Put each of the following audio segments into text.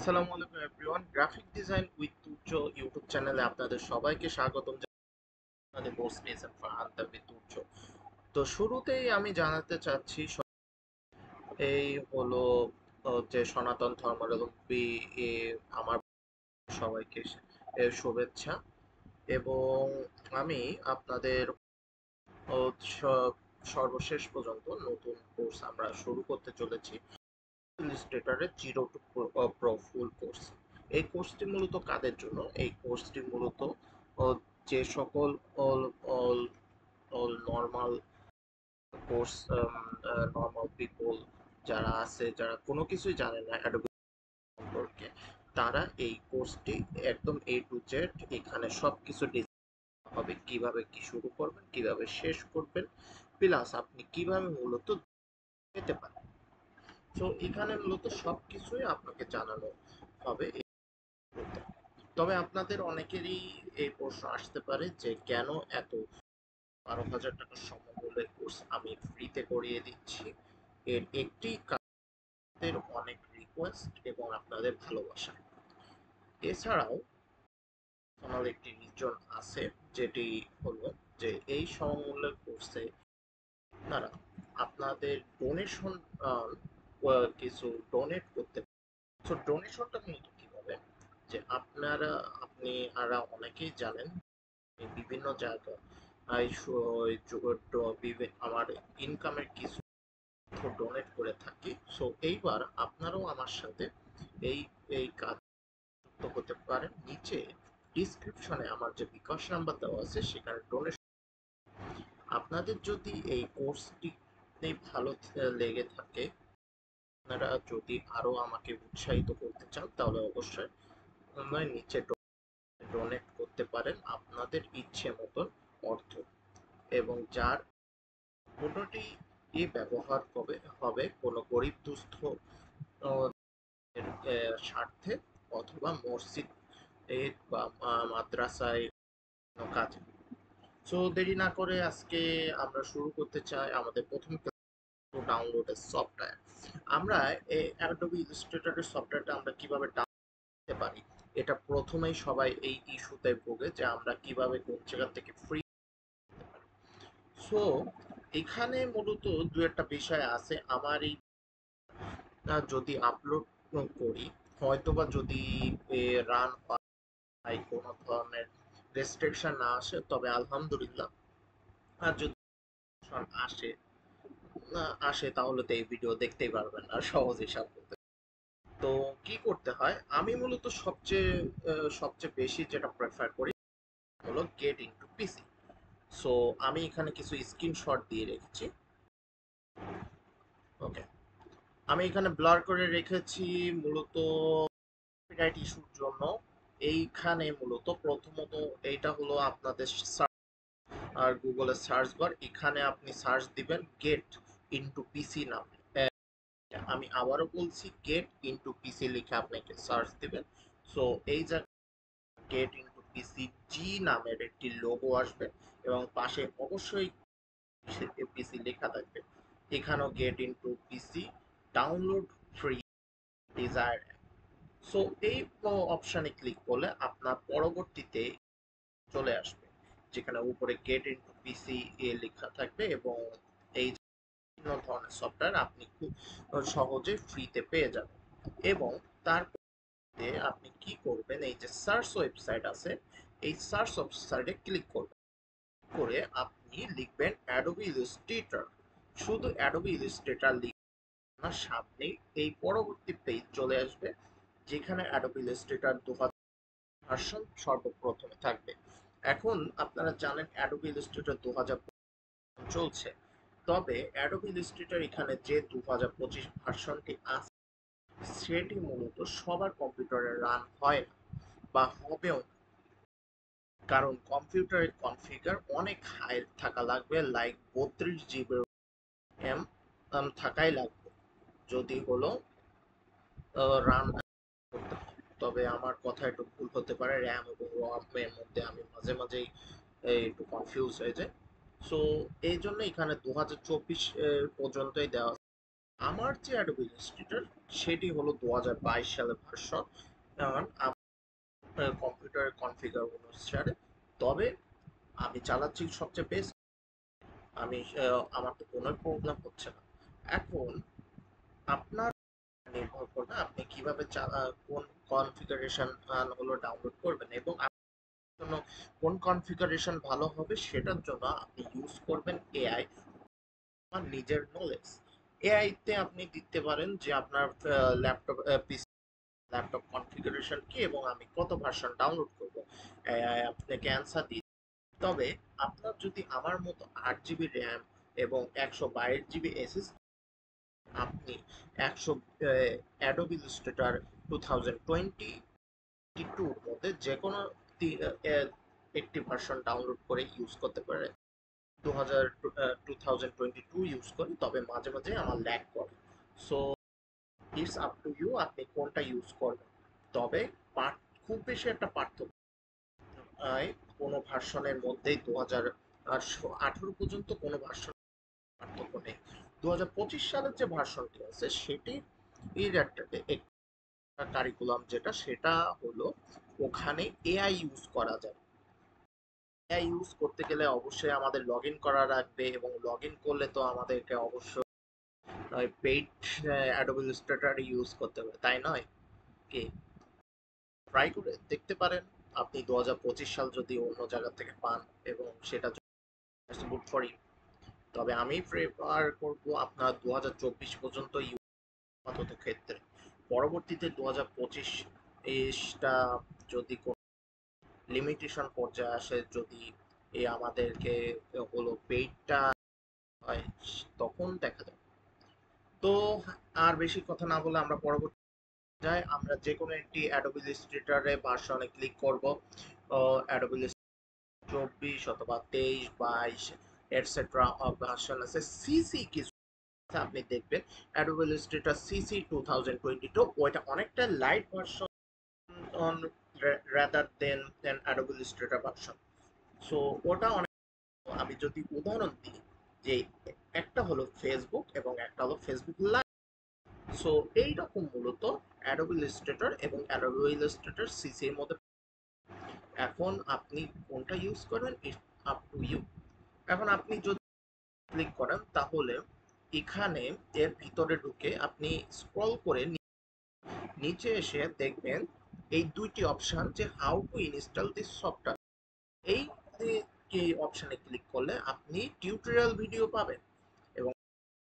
আসসালামু আলাইকুম everyone, graphic design with Turjo YouTube চ্যানেলে আপনাদের সবাইকে স্বাগতম জানাই। কোর্স পেয়েছেন ফারহান তানভীর তুর্য। তো শুরুতেই আমি জানাতে চাচ্ছি এই হলো যে সনাতন ধর্মাবলম্বী এ, আমার সবাইকে শুভেচ্ছা। এবং আমি আপনাদের ও, স- সর্বশেষ পর্যন্ত নতুন কোর্স আমরা শুরু করতে চলেছি, ইলিস্ট্রেটরের zero to pro full course. এই কোর্সটি মূলত কাদের জন্য? এই কোর্সটি মূলত যে সকল all all all normal course, normal people যারা আছে, যারা কোনো কিছুই জানে না অ্যাডোবি সম্পর্কে, তারা এই কোর্সটি একদম এ টু জেড এখানে সব কিছু হবে। কিভাবে কি শুরু করবেন, কিভাবে শেষ করবেন, প্লাস আপনি কিভাবে মূলত পেতে পারেন। তো এখানে মূলত সবকিছুই আপনাকে জানানো হবে। তবে আপনাদের অনেকেরই এই প্রশ্ন আসতে পারে যে কেন এত 12,000 টাকার সমমূল্যের কোর্স আমি ফ্রিতে করিয়ে দিচ্ছি। এর একটি কারণের অনেক রিকোয়েস্ট এবং আপনাদের ভালোবাসা। এছাড়াও আমার একটি রিজন আছে, যেটি হলো যে এই সমমূল্যের কোর্সে আপনারা আপনাদের ডোনেশন কিছু ডোনেট করতে পারেন। তো ডোনেশনটা মূলত কিভাবে, যে আপনি অনেকেই জানেন বিভিন্ন জায়গায় আমার ইনকামের কিছু ডোনেট করে থাকি। সো এইবার আপনারাও আমার সাথে এই এই কাজ যুক্ত হতে পারেন। নিচে ডিসক্রিপশনে আমার যে বিকাশ নাম্বার দেওয়া আছে সেখানে ডোনেশন। আপনাদের যদি এই কোর্সটি ভালো লেগে থাকে, আপনারা যদি আরো আমাকে উৎসাহিত করতে চান, তাহলে অবশ্যই নিচে ডোনেট করতে পারেন আপনাদের ইচ্ছে মতন অর্থ, এবং যার কোনোটি ব্যবহার হবে কোনো গরিব দুস্থ স্বার্থে, অথবা মসজিদ বা মাদ্রাসায় কোনো কাজে। সো দেরি না করে আজকে আমরা শুরু করতে চাই আমাদের প্রথম ডাউনলোডের সফটওয়্যার। আমরা অ্যাডোবি ইলাস্ট্রেটরের সফটওয়্যারটা আমরা কিভাবে ডাউনলোড পারি, এটা প্রথমেই সবাই এই ইস্যুতে ভোগে যে আমরা কিভাবে কোন জায়গা থেকে ফ্রি। সো এখানে মূলত দু একটা বিষয় আছে। আমার এই যদি আপলোড করি, হয়তোবা যদি রান হয়, কোনো ধরনের রেস্ট্রিকশন না আসে, তবে আলহামদুলিল্লাহ। আর যদি আসে আসে তাহলে তো এই ভিডিও দেখতেই পারবেন না, সহজ হিসাব করতে। তো কি করতে হয়, আমি মূলত সবচেয়ে বেশি যেটা প্রেফার করি হলো গেট ইনটু পিসি। সো আমি এখানে কিছু স্ক্রিনশট দিয়ে রেখেছি। ওকে, আমি এখানে ব্লার করে রেখেছি মূলত কপিরাইট ইস্যুর জন্য। এইখানে মূলত প্রথমত এইটা হলো আপনাদের আর গুগলের সার্চ বার, এখানে আপনি সার্চ দিবেন গেট ইনটু পিসি নামে। আমি আবারও বলছি, গেট ইনটু পিসি লিখে আপনাকে সার্চ দিবেন। সো এই যে গেট ইনটু পিসি জি নামের একটি লোগো আসবে, এবং পাশে অবশ্যই পিসি লেখা থাকবে। এখানেও গেট ইনটু পিসি ডাউনলোড ফ্রি ডিজায়ার। সো এই অপশানে ক্লিক করলে আপনার পরবর্তীতে চলে আসবে, যেখানে উপরে গেট ইনটু পিসি লেখা থাকবে, এবং এই বিভিন্ন ধরনের সফটওয়্যার আপনি খুব সহজে ফ্রিতে পেয়ে যাবেন। এবং তারপরে আপনি কি করবেন, এই যে সার্চ ওয়েবসাইট আছে, এই সার্চ ওয়েবসাইটে ক্লিক করবেন, করে আপনি লিখবেন অ্যাডোবি ইলাস্ট্রেটর। শুধু অ্যাডোবি ইলাস্ট্রেটর লিখে আপনার সামনে এই পরবর্তী পেজ চলে আসবে, যেখানে অ্যাডোবি ইলাস্ট্রেটর 2000 ভার্সন সর্বপ্রথমে থাকবে। এখন আপনারা জানেন অ্যাডোবি ইলাস্ট্রেটর 2000 চলছে, তবে অ্যাডোবি ইলাস্ট্রেটর এখানে যে 2025 ভার্সনটি আছে, সেটি মূলত সবার কম্পিউটারে রান হয় না বা হবেও না। কারণ কম্পিউটারের কনফিগার অনেক হাই থাকা লাগবে, লাইক 32 GB এম থাকাই লাগবে যদি হলো রান করতে হয়। তবে আমার কথা একটু ভুল হতে পারে, র্যাম এবং রম এর মধ্যে আমি মাঝে মাঝেই একটু কনফিউজ হয়ে যায়। সো এই জন্য এখানে 2024 পর্যন্তই দেওয়া আমার যে অ্যাডোবি ইলাস্ট্রেটর সেটি হলো 2022 সালের ভার্সন, কারণ আমার কম্পিউটারের কনফিগার অনুসারে। তবে আমি চালাচ্ছি সবচেয়ে বেস্ট। আমি আমার তো কোনো প্রবলেম হচ্ছে না। এখন আপনার নির্ভর করবে আপনি কিভাবে কোন কনফিগারেশন হলো ডাউনলোড করবেন, এবং আপনার জন্য কোন কনফিগারেশন ভালো হবে সেটার জন্য আপনি ইউজ করবেন এআই। আমার নিজের নলেজ, এআই তে আপনি দিতে পারেন যে আপনার ল্যাপটপ পিসি ল্যাপটপ কনফিগারেশন কি এবং আমি কত ভার্সন ডাউনলোড করব, এআই আপনাকে অ্যান্সার দিই। তবে আপনার যদি আমার মতো 8 জিবি র্যাম এবং 122 জিবি এসএস, আপনি 100 অ্যাডোবি ইলাস্ট্রেটর 2022 মধ্যে যে কোনো একটি ভার্সন ডাউনলোড করে ইউজ করতে পারে। 2022 ইউজ করি, তবে মাঝে মাঝে আমার ল্যাগ করে। So it's up to you আপনি কোনটা ইউজ করবেন। তবে খুব বেশি একটা পার্থক্য কোনো ভার্সনের মধ্যেই 2018 পর্যন্ত কোনো ভার্সন পার্থক্য নেই। 2025 সালের যে ভার্সনটি আছে সেটি এর একটা কারিকুলাম যেটা, সেটা হলো ওখানে এআই ইউজ করা যায়। এআই ইউজ করতে গেলে অবশ্যই আমাদের লগ ইন করা লাগবে, এবং লগ ইন করলে তো আমাদেরকে অবশ্যই পেইড অ্যাডোবি ইলাস্ট্রেটর ইউজ করতে হবে, তাই নয় কি? ট্রাই করে দেখতে পারেন আপনি 2025 সাল যদি অন্য জায়গা থেকে পান, এবং সেটা গুড ফর ইউ। তবে আমি প্রেফার করব আপনার 2024 পর্যন্ত আপাতত ক্ষেত্রে। পরবর্তীতে 2025টা যদি কোনো লিমিটেশন পর্যায়ে আসে, যদি আমাদেরকে হলো পেইডটা হয়, তখন দেখা যাবে। তো আর বেশি কথা না বলে আমরা পরবর্তী যাই। আমরা যে কোনো একটি অ্যাডোবি ইলাস্ট্রেটরে ভার্সনে ক্লিক করব। অ্যাডোবি 24 অথবা 23, 22 এটসেট্রা ভার্সন আছে। সিসি কিছু আপনি দেখবেন অ্যাডোবি ইলাস্ট্রেটর সিসি 2022, ওইটা অনেকটা light version on rather than Adobe Illustrator version. So ওটা অনেক, আমি যদি উদাহরণ দিই যে একটা হলো ফেসবুক এবং একটা হলো ফেসবুক লাইভ। সো এইরকম মূলত অ্যাডোবি ইলাস্ট্রেটর এবং অ্যাডোবি ইলাস্ট্রেটর সিসি এর মধ্যে। এখন আপনি কোনটা ইউজ করবেন ইটস আপ টু ইউ। এখন আপনি যদি ক্লিক করেন তাহলে এখানে এর ভিতরে ঢুকে আপনি স্ক্রল করে নিচে এসে দেখবেন এই দুইটি অপশন, যে how to install this software. এই অপশনে ক্লিক করলে আপনি টিউটোরিয়াল ভিডিও পাবেন, এবং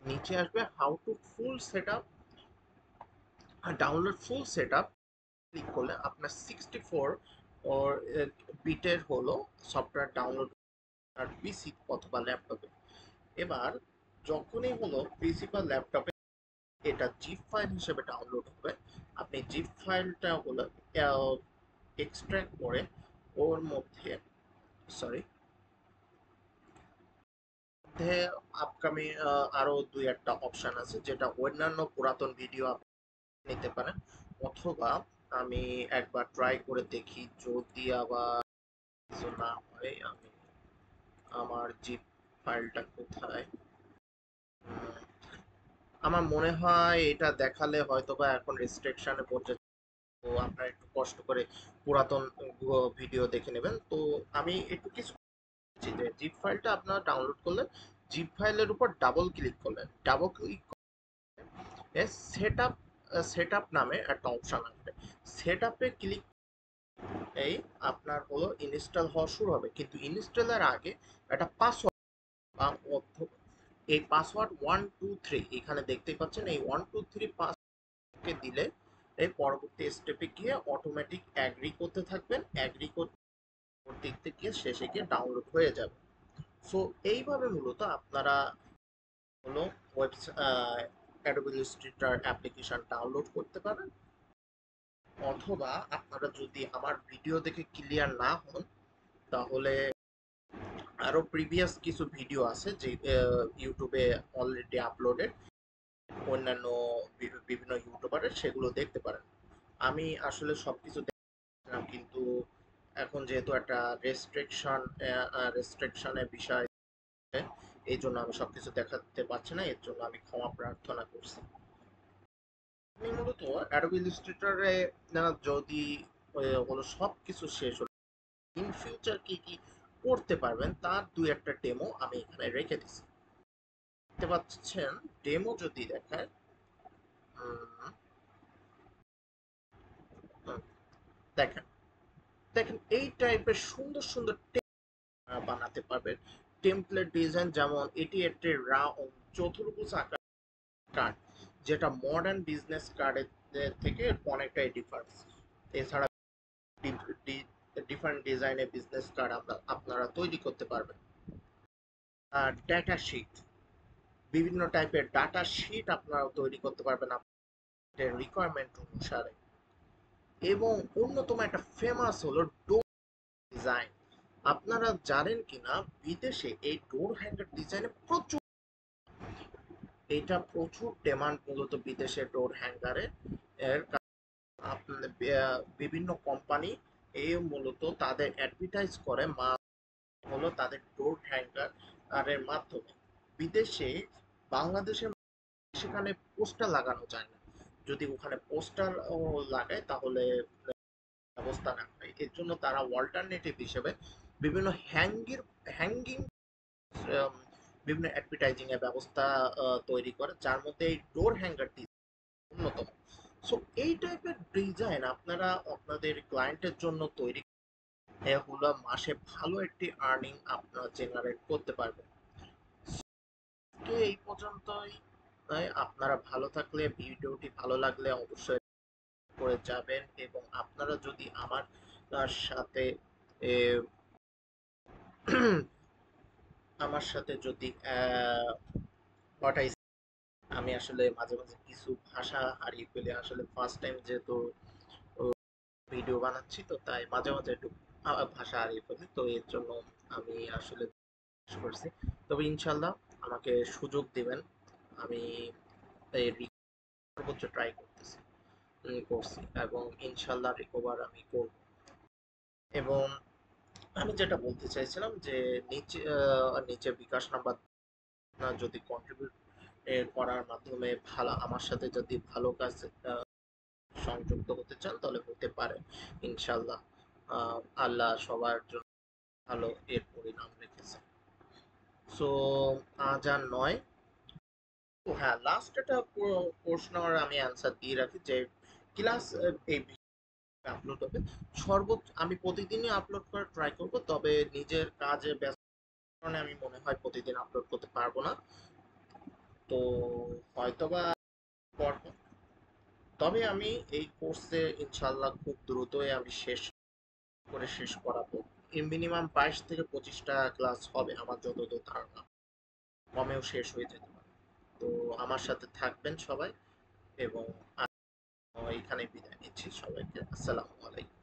নিচে আসবে how to full set up download full set up. Click করলে আপনার 64 ওর বিটের হলো সফটওয়্যার ডাউনলোড আর পিসি অথবা ল্যাপটপে। এবার যখনই হলো পিসি বা ল্যাপটপে এটা জিপ ফাইল হিসেবে ডাউনলোড হবে, আপনি জিপ ফাইলটা হলো এক্সট্রাক্ট করে ওর মধ্যে, সরি, মধ্যে আপকামিং আরো দুই একটা অপশন আছে, যেটা অন্যান্য পুরাতন ভিডিও আপনি নিতে পারেন। অথবা আমি একবার ট্রাই করে দেখি, যদি আবার কিছু না হয়, আমি আমার জিপ ফাইলটা কোথায়, আমার মনে হয় এটা দেখালে হয়তোবা এখন রেস্ট্রিকশনে পড়ছে। তো আপনারা একটু কষ্ট করে পুরাতন ভিডিও দেখে নেবেন। তো আমি একটু কিছু বলছি যে জিপ ফাইলটা আপনারা ডাউনলোড করলেন, জিপ ফাইলের উপর ডাবল ক্লিক করলেন, double click set up, set up নামে একটা অপশন আসবে। সেট আপে ক্লিক এই আপনার হলো ইনস্টল হওয়া শুরু হবে, কিন্তু ইনস্টলের আগে একটা পাসওয়ার্ড বা এই পাসওয়ার্ড 123 এখানে দেখতেই পাচ্ছেন, এই 123 পাসওয়ার্ডকে দিলে এই পরবর্তী স্টেপে গিয়ে অটোমেটিক অ্যাগ্রি করতে থাকবেন, অ্যাগ্রি করতে গিয়ে শেষে গিয়ে ডাউনলোড হয়ে যাবে। সো এইভাবে মূলত আপনারা হলো অ্যাডোবি ইলাস্ট্রেটর অ্যাপ্লিকেশন ডাউনলোড করতে পারেন। অথবা আপনারা যদি আমার ভিডিও দেখে ক্লিয়ার না হন, তাহলে আরো প্রিভিয়াস কিছু ভিডিও আছে যে ইউটিউবে অলরেডি আপলোডেড, অন্যান্য বিভিন্ন ইউটিউবারের, সেগুলো দেখতে পারেন। আমি আসলে সবকিছু দেখলাম, কিন্তু এখন যেহেতু একটা রেস্ট্রিকশনের বিষয়, এই জন্য আমি সবকিছু দেখাতে পারছি না, এর জন্য আমি ক্ষমা প্রার্থনা করছি। আপনি মূলত অ্যাডোবি ইলাস্ট্রেটরে যদি হলো সবকিছু শেষ হলো, ইন ফিউচার কি কি করতে পারবেন তার দুই একটা ডেমো আমি এখানে রেখে দিচ্ছি। দেখতে পাচ্ছেন, ডেমো যদি দেখায়, উম, উম, দেখেন দেখেন এই টাইপের সুন্দর সুন্দর বানাতে পারবেন। টেমপ্লেট ডিজাইন, যেমন এটি একটি চতুর্ভুজ আকার কার্ড, যেটা মডার্ন বিজনেস কার্ডের থেকে অনেকটাই ডিফারেন্স। এছাড়া ডিফারেন্ট ডিজাইনের বিজনেস কার্ড আপনারা তৈরি করতে পারবেন। আর ডেটা শিট, বিভিন্ন টাইপের ডাটা শিট আপনারা তৈরি করতে পারবেন আপনাদের রিকোয়ারমেন্ট অনুসারে। এবং অন্যতম একটা ফেমাস হলো ডোর ডিজাইন। আপনারা জানেন কিনা, বিদেশে এই ডোর হ্যাঙ্গার ডিজাইনে প্রচুর, এটা প্রচুর ডিমান্ড মূলত বিদেশে ডোর হ্যাঙ্গারে। এর আপনাদের বিভিন্ন কোম্পানি এই মূলত তাদের অ্যাডভার্টাইজ করে হলো তাদের ডোর হ্যাঙ্গার এর মাধ্যমে। বিদেশে বাংলাদেশের সেখানে পোস্টার লাগানো যায় না, যদি ওখানে পোস্টার লাগায় তাহলে ব্যবস্থা না হয়। এর জন্য তারা অল্টারনেটিভ হিসেবে বিভিন্ন হ্যাঙ্গিং বিভিন্ন অ্যাডভার্টাইজিং এর ব্যবস্থা তৈরি করে, যার মধ্যে এই ডোর হ্যাঙ্গারটি অন্যতম। সো এই টাইপের ডিজাইন আপনারা আপনাদের ক্লায়েন্টের জন্য তৈরি হলো মাসে ভালো একটি আর্নিং আপনারা জেনারেট করতে পারবেন। এই পর্যন্তই। আপনারা ভালো থাকলে, ভিডিওটি ভালো লাগলে অবশ্যই করে যাবেন, এবং আপনারা যদি আমার সাথে এ, আমার সাথে যদি আমি আসলে মাঝে মাঝে কিছু ভাষা হারিয়ে ফেলি, আসলে ফার্স্ট টাইম যেহেতু ভিডিও বানাচ্ছি, তো তাই মাঝে মাঝে একটু ভাষা হারিয়ে ফেলি, তো এর জন্য আমি আসলে করছি। তবে ইনশাল্লাহ আমাকে সুযোগ দিবেন, আমি এর সর্বোচ্চ ট্রাই করছি, এবং ইনশাল্লাহ রিকভার আমি করব। এবং আমি যেটা বলতে চাইছিলাম যে নিচে বিকাশ নাম্বার যদি কন্ট্রিবিউট করার মাধ্যমে ভালো, আমার সাথে যদি ভালো কাজ সংযুক্ত হতে চান তাহলে হতে পারে ইনশাল্লাহ। আল্লাহ সবার জন্য ভালো এর পরিণাম রেখেছে। সো আজ আর নয়, ও হ্যাঁ, লাস্ট একটা প্রশ্নের আমি অ্যান্সার দিয়ে রাখি যে ক্লাস এই আপলোড হবে সর্বোচ্চ, আমি প্রতিদিনই আপলোড করার ট্রাই করব, তবে নিজের কাজে ব্যস্ত কারণে আমি মনে হয় প্রতিদিন আপলোড করতে পারবো না, তো হয়তোবা পর। তবে আমি এই কোর্সে ইনশাল্লাহ খুব দ্রুতই আমি শেষ করাবো। মিনিমাম 22 থেকে 25টা ক্লাস হবে আমার যতদূর ধারণা, কমেও শেষ হয়ে যেতে পারে। তো আমার সাথে থাকবেন সবাই, এবং এখানে বিদায় নিচ্ছি সবাইকে। আসসালামু আলাইকুম।